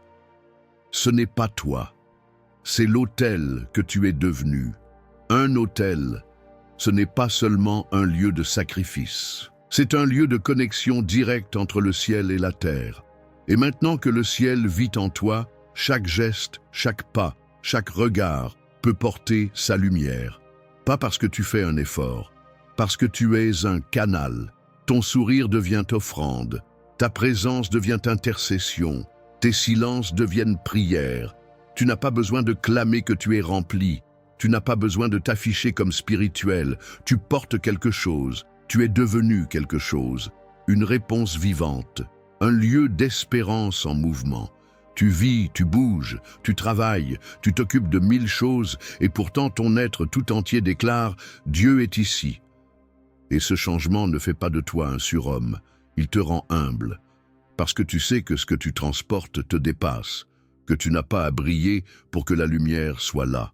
Ce n'est pas toi, c'est l'autel que tu es devenu. Un autel, ce n'est pas seulement un lieu de sacrifice. C'est un lieu de connexion directe entre le ciel et la terre. Et maintenant que le ciel vit en toi, chaque geste, chaque pas, chaque regard peut porter sa lumière. Pas parce que tu fais un effort, parce que tu es un canal. Ton sourire devient offrande, ta présence devient intercession, tes silences deviennent prières. Tu n'as pas besoin de clamer que tu es rempli, tu n'as pas besoin de t'afficher comme spirituel. Tu portes quelque chose, tu es devenu quelque chose, une réponse vivante, un lieu d'espérance en mouvement. Tu vis, tu bouges, tu travailles, tu t'occupes de 1000 choses et pourtant ton être tout entier déclare « Dieu est ici ». Et ce changement ne fait pas de toi un surhomme, il te rend humble, parce que tu sais que ce que tu transportes te dépasse, que tu n'as pas à briller pour que la lumière soit là.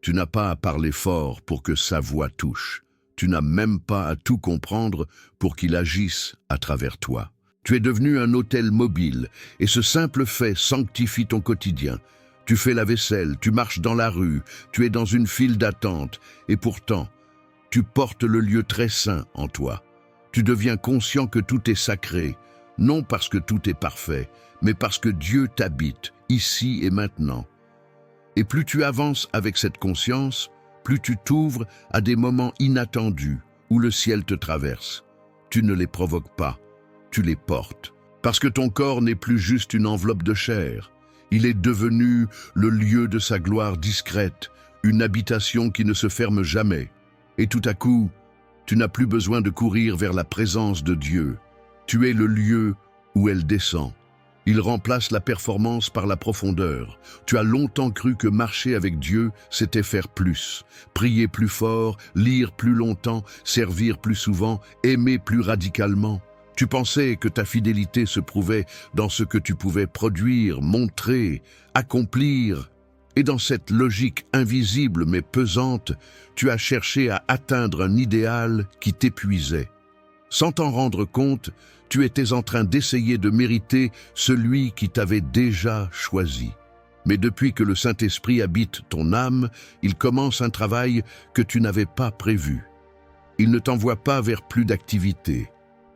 Tu n'as pas à parler fort pour que sa voix touche. Tu n'as même pas à tout comprendre pour qu'il agisse à travers toi. Tu es devenu un autel mobile, et ce simple fait sanctifie ton quotidien. Tu fais la vaisselle, tu marches dans la rue, tu es dans une file d'attente, et pourtant, tu portes le lieu très saint en toi. Tu deviens conscient que tout est sacré, non parce que tout est parfait, mais parce que Dieu t'habite, ici et maintenant. Et plus tu avances avec cette conscience, plus tu t'ouvres à des moments inattendus où le ciel te traverse. Tu ne les provoques pas. Tu les portes, parce que ton corps n'est plus juste une enveloppe de chair. Il est devenu le lieu de sa gloire discrète, une habitation qui ne se ferme jamais. Et tout à coup, tu n'as plus besoin de courir vers la présence de Dieu. Tu es le lieu où elle descend. Il remplace la performance par la profondeur. Tu as longtemps cru que marcher avec Dieu, c'était faire plus, prier plus fort, lire plus longtemps, servir plus souvent, aimer plus radicalement. Tu pensais que ta fidélité se prouvait dans ce que tu pouvais produire, montrer, accomplir. Et dans cette logique invisible mais pesante, tu as cherché à atteindre un idéal qui t'épuisait. Sans t'en rendre compte, tu étais en train d'essayer de mériter celui qui t'avait déjà choisi. Mais depuis que le Saint-Esprit habite ton âme, il commence un travail que tu n'avais pas prévu. Il ne t'envoie pas vers plus d'activité.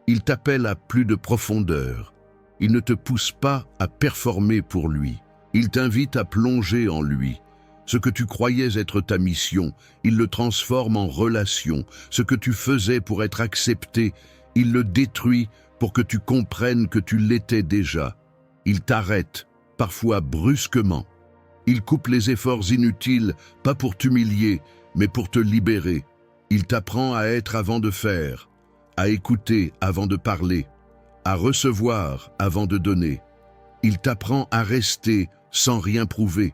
Il t'appelle à plus de profondeur. Il ne te pousse pas à performer pour lui. Il t'invite à plonger en lui. Ce que tu croyais être ta mission, il le transforme en relation. Ce que tu faisais pour être accepté, il le détruit pour que tu comprennes que tu l'étais déjà. Il t'arrête, parfois brusquement. Il coupe les efforts inutiles, pas pour t'humilier, mais pour te libérer. Il t'apprend à être avant de faire, à écouter avant de parler, à recevoir avant de donner. Il t'apprend à rester sans rien prouver,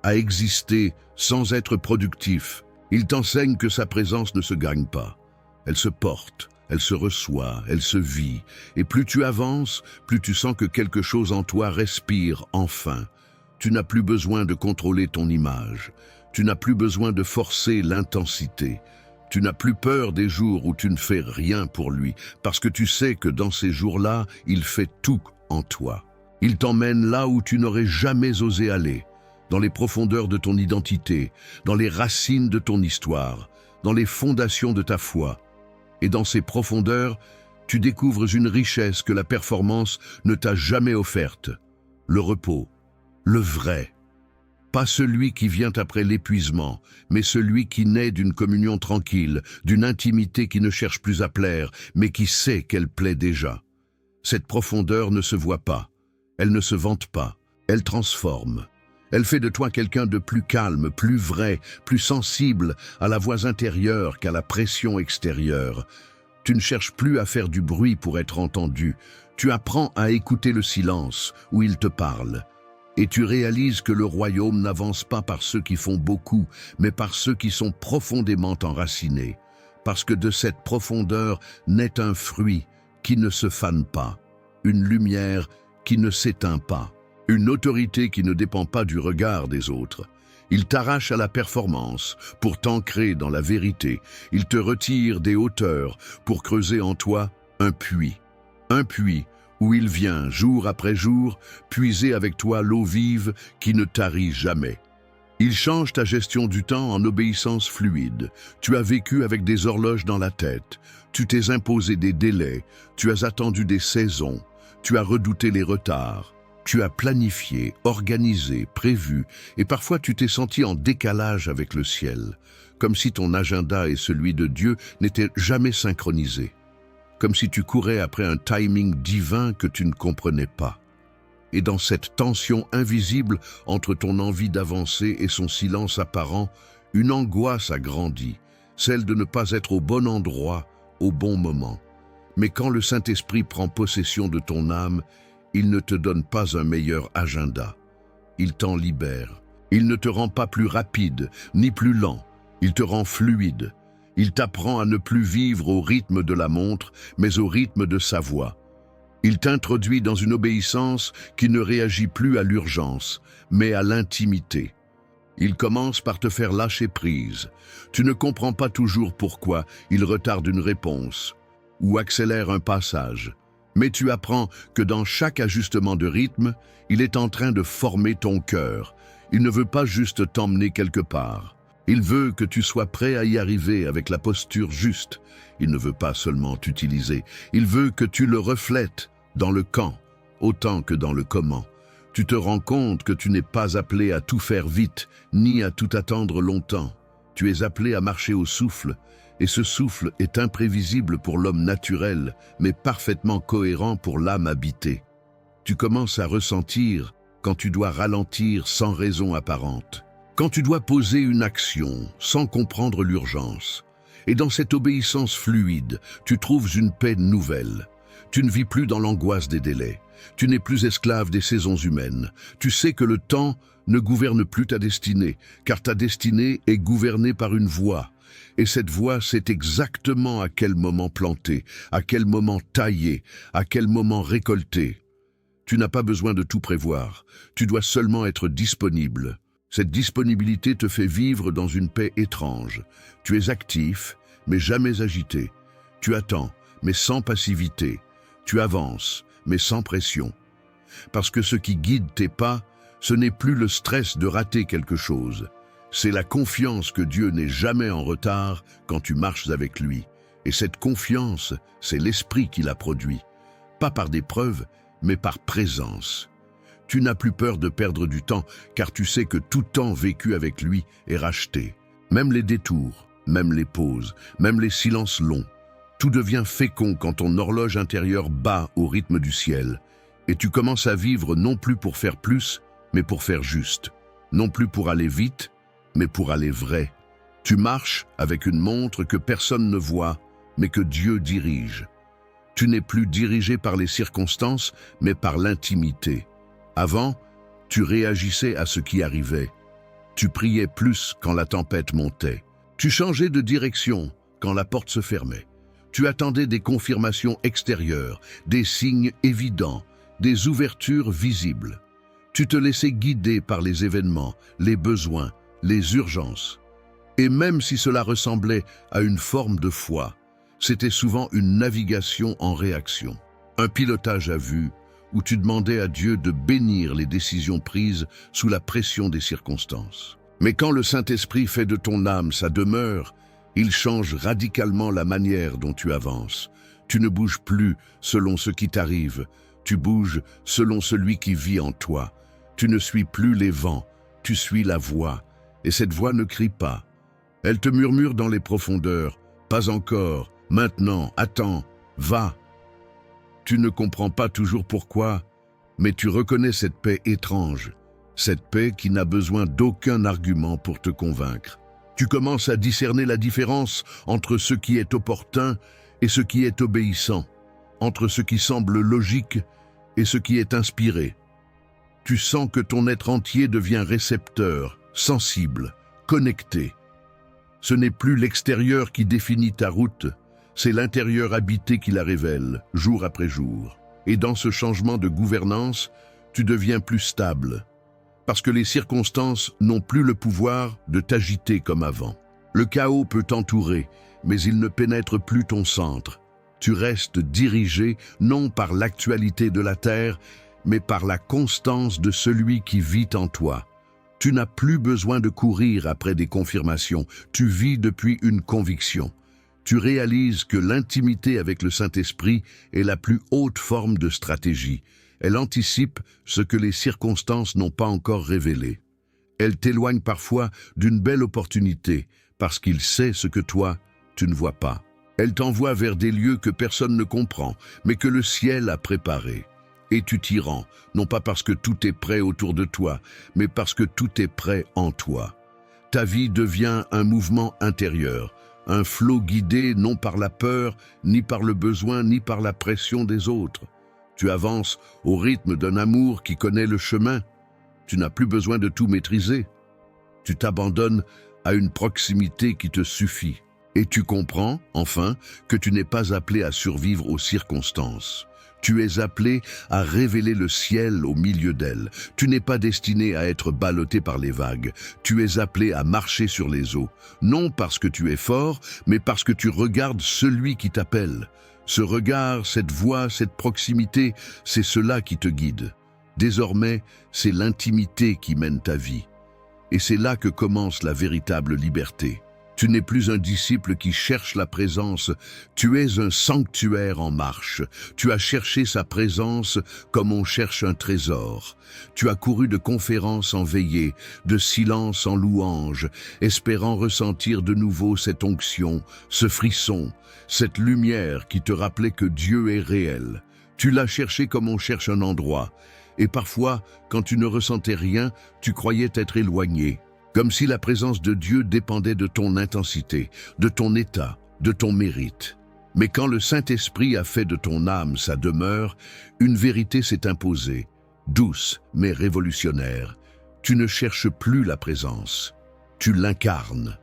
à exister sans être productif. Il t'enseigne que sa présence ne se gagne pas. Elle se porte, elle se reçoit, elle se vit. Et plus tu avances, plus tu sens que quelque chose en toi respire enfin. Tu n'as plus besoin de contrôler ton image. Tu n'as plus besoin de forcer l'intensité. Tu n'as plus peur des jours où tu ne fais rien pour lui, parce que tu sais que dans ces jours-là, il fait tout en toi. Il t'emmène là où tu n'aurais jamais osé aller, dans les profondeurs de ton identité, dans les racines de ton histoire, dans les fondations de ta foi. Et dans ces profondeurs, tu découvres une richesse que la performance ne t'a jamais offerte. Le repos, le vrai. Pas celui qui vient après l'épuisement, mais celui qui naît d'une communion tranquille, d'une intimité qui ne cherche plus à plaire, mais qui sait qu'elle plaît déjà. Cette profondeur ne se voit pas, elle ne se vante pas, elle transforme. Elle fait de toi quelqu'un de plus calme, plus vrai, plus sensible à la voix intérieure qu'à la pression extérieure. Tu ne cherches plus à faire du bruit pour être entendu, tu apprends à écouter le silence où il te parle. Et tu réalises que le royaume n'avance pas par ceux qui font beaucoup, mais par ceux qui sont profondément enracinés. Parce que de cette profondeur naît un fruit qui ne se fane pas, une lumière qui ne s'éteint pas, une autorité qui ne dépend pas du regard des autres. Il t'arrache à la performance pour t'ancrer dans la vérité. Il te retire des hauteurs pour creuser en toi un puits. Un puits où il vient, jour après jour, puiser avec toi l'eau vive qui ne tarit jamais. Il change ta gestion du temps en obéissance fluide. Tu as vécu avec des horloges dans la tête. Tu t'es imposé des délais. Tu as attendu des saisons. Tu as redouté les retards. Tu as planifié, organisé, prévu, et parfois tu t'es senti en décalage avec le ciel, comme si ton agenda et celui de Dieu n'étaient jamais synchronisés. Comme si tu courais après un timing divin que tu ne comprenais pas. Et dans cette tension invisible entre ton envie d'avancer et son silence apparent, une angoisse a grandi, celle de ne pas être au bon endroit, au bon moment. Mais quand le Saint-Esprit prend possession de ton âme, il ne te donne pas un meilleur agenda. Il t'en libère. Il ne te rend pas plus rapide, ni plus lent. Il te rend fluide. Il t'apprend à ne plus vivre au rythme de la montre, mais au rythme de sa voix. Il t'introduit dans une obéissance qui ne réagit plus à l'urgence, mais à l'intimité. Il commence par te faire lâcher prise. Tu ne comprends pas toujours pourquoi il retarde une réponse ou accélère un passage. Mais tu apprends que dans chaque ajustement de rythme, il est en train de former ton cœur. Il ne veut pas juste t'emmener quelque part. Il veut que tu sois prêt à y arriver avec la posture juste. Il ne veut pas seulement t'utiliser. Il veut que tu le reflètes dans le quand, autant que dans le comment. Tu te rends compte que tu n'es pas appelé à tout faire vite, ni à tout attendre longtemps. Tu es appelé à marcher au souffle, et ce souffle est imprévisible pour l'homme naturel, mais parfaitement cohérent pour l'âme habitée. Tu commences à ressentir quand tu dois ralentir sans raison apparente, quand tu dois poser une action sans comprendre l'urgence. Et dans cette obéissance fluide, tu trouves une paix nouvelle. Tu ne vis plus dans l'angoisse des délais. Tu n'es plus esclave des saisons humaines. Tu sais que le temps ne gouverne plus ta destinée, car ta destinée est gouvernée par une voie. Et cette voie, c'est exactement à quel moment planter, à quel moment tailler, à quel moment récolter. Tu n'as pas besoin de tout prévoir. Tu dois seulement être disponible. Cette disponibilité te fait vivre dans une paix étrange. Tu es actif, mais jamais agité. Tu attends, mais sans passivité. Tu avances, mais sans pression. Parce que ce qui guide tes pas, ce n'est plus le stress de rater quelque chose. C'est la confiance que Dieu n'est jamais en retard quand tu marches avec lui. Et cette confiance, c'est l'Esprit qui la produit. Pas par des preuves, mais par présence. Tu n'as plus peur de perdre du temps, car tu sais que tout temps vécu avec lui est racheté. Même les détours, même les pauses, même les silences longs. Tout devient fécond quand ton horloge intérieure bat au rythme du ciel. Et tu commences à vivre non plus pour faire plus, mais pour faire juste. Non plus pour aller vite, mais pour aller vrai. Tu marches avec une montre que personne ne voit, mais que Dieu dirige. Tu n'es plus dirigé par les circonstances, mais par l'intimité. Avant, tu réagissais à ce qui arrivait. Tu priais plus quand la tempête montait. Tu changeais de direction quand la porte se fermait. Tu attendais des confirmations extérieures, des signes évidents, des ouvertures visibles. Tu te laissais guider par les événements, les besoins, les urgences. Et même si cela ressemblait à une forme de foi, c'était souvent une navigation en réaction, un pilotage à vue, où tu demandais à Dieu de bénir les décisions prises sous la pression des circonstances. Mais quand le Saint-Esprit fait de ton âme sa demeure, il change radicalement la manière dont tu avances. Tu ne bouges plus selon ce qui t'arrive, tu bouges selon celui qui vit en toi. Tu ne suis plus les vents, Tu suis la voix, et cette voix ne crie pas. Elle te murmure dans les profondeurs, pas encore, maintenant, attends, va. Tu ne comprends pas toujours pourquoi, mais tu reconnais cette paix étrange, cette paix qui n'a besoin d'aucun argument pour te convaincre. Tu commences à discerner la différence entre ce qui est opportun et ce qui est obéissant, entre ce qui semble logique et ce qui est inspiré. Tu sens que ton être entier devient récepteur, sensible, connecté. Ce n'est plus l'extérieur qui définit ta route, c'est l'intérieur habité qui la révèle, jour après jour. Et dans ce changement de gouvernance, tu deviens plus stable, parce que les circonstances n'ont plus le pouvoir de t'agiter comme avant. Le chaos peut t'entourer, mais il ne pénètre plus ton centre. Tu restes dirigé non par l'actualité de la terre, mais par la constance de celui qui vit en toi. Tu n'as plus besoin de courir après des confirmations, tu vis depuis une conviction. Tu réalises que l'intimité avec le Saint-Esprit est la plus haute forme de stratégie. Elle anticipe ce que les circonstances n'ont pas encore révélé. Elle t'éloigne parfois d'une belle opportunité, parce qu'il sait ce que toi, tu ne vois pas. Elle t'envoie vers des lieux que personne ne comprend, mais que le ciel a préparés. Et tu t'y rends, non pas parce que tout est prêt autour de toi, mais parce que tout est prêt en toi. Ta vie devient un mouvement intérieur, un flot guidé non par la peur, ni par le besoin, ni par la pression des autres. Tu avances au rythme d'un amour qui connaît le chemin. Tu n'as plus besoin de tout maîtriser. Tu t'abandonnes à une proximité qui te suffit. Et tu comprends, enfin, que tu n'es pas appelé à survivre aux circonstances. Tu es appelé à révéler le ciel au milieu d'elles. Tu n'es pas destiné à être ballotté par les vagues. Tu es appelé à marcher sur les eaux, non parce que tu es fort, mais parce que tu regardes celui qui t'appelle. Ce regard, cette voix, cette proximité, c'est cela qui te guide. Désormais, c'est l'intimité qui mène ta vie. Et c'est là que commence la véritable liberté. Tu n'es plus un disciple qui cherche la présence, tu es un sanctuaire en marche. Tu as cherché sa présence comme on cherche un trésor. Tu as couru de conférence en veillée, de silence en louange, espérant ressentir de nouveau cette onction, ce frisson, cette lumière qui te rappelait que Dieu est réel. Tu l'as cherché comme on cherche un endroit, et parfois, quand tu ne ressentais rien, tu croyais être éloigné. Comme si la présence de Dieu dépendait de ton intensité, de ton état, de ton mérite. Mais quand le Saint-Esprit a fait de ton âme sa demeure, une vérité s'est imposée, douce mais révolutionnaire. Tu ne cherches plus la présence, tu l'incarnes.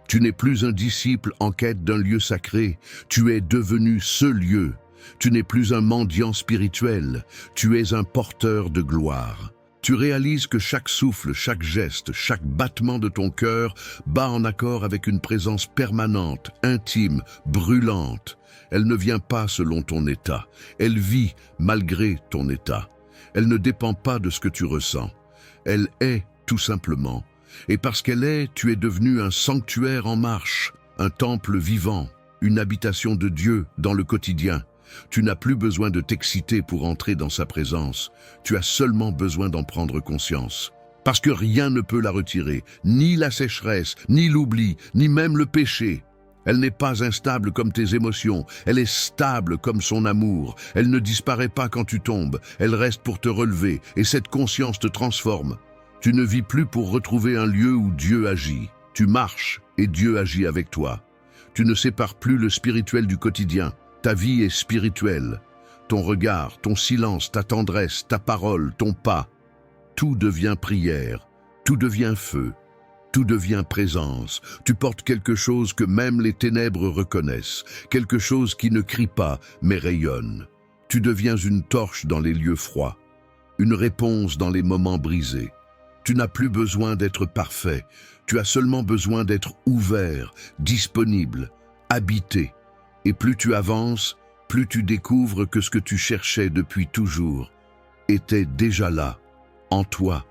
Tu n'es plus un disciple en quête d'un lieu sacré, tu es devenu ce lieu. Tu n'es plus un mendiant spirituel, tu es un porteur de gloire. Tu réalises que chaque souffle, chaque geste, chaque battement de ton cœur bat en accord avec une présence permanente, intime, brûlante. Elle ne vient pas selon ton état. Elle vit malgré ton état. Elle ne dépend pas de ce que tu ressens. Elle est, tout simplement. Et parce qu'elle est, tu es devenu un sanctuaire en marche, un temple vivant, une habitation de Dieu dans le quotidien. Tu n'as plus besoin de t'exciter pour entrer dans sa présence. Tu as seulement besoin d'en prendre conscience. Parce que rien ne peut la retirer, ni la sécheresse, ni l'oubli, ni même le péché. Elle n'est pas instable comme tes émotions, elle est stable comme son amour. Elle ne disparaît pas quand tu tombes, elle reste pour te relever, et cette conscience te transforme. Tu ne vis plus pour retrouver un lieu où Dieu agit. Tu marches et Dieu agit avec toi. Tu ne sépares plus le spirituel du quotidien. Ta vie est spirituelle. Ton regard, ton silence, ta tendresse, ta parole, ton pas. Tout devient prière, tout devient feu, tout devient présence. Tu portes quelque chose que même les ténèbres reconnaissent, quelque chose qui ne crie pas mais rayonne. Tu deviens une torche dans les lieux froids, une réponse dans les moments brisés. Tu n'as plus besoin d'être parfait, tu as seulement besoin d'être ouvert, disponible, habité. Et plus tu avances, plus tu découvres que ce que tu cherchais depuis toujours était déjà là, en toi,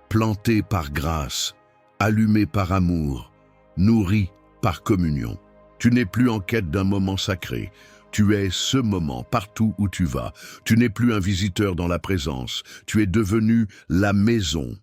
planté par grâce, allumé par amour, nourri par communion. Tu n'es plus en quête d'un moment sacré. Tu es ce moment partout où tu vas. Tu n'es plus un visiteur dans la présence. Tu es devenu la maison,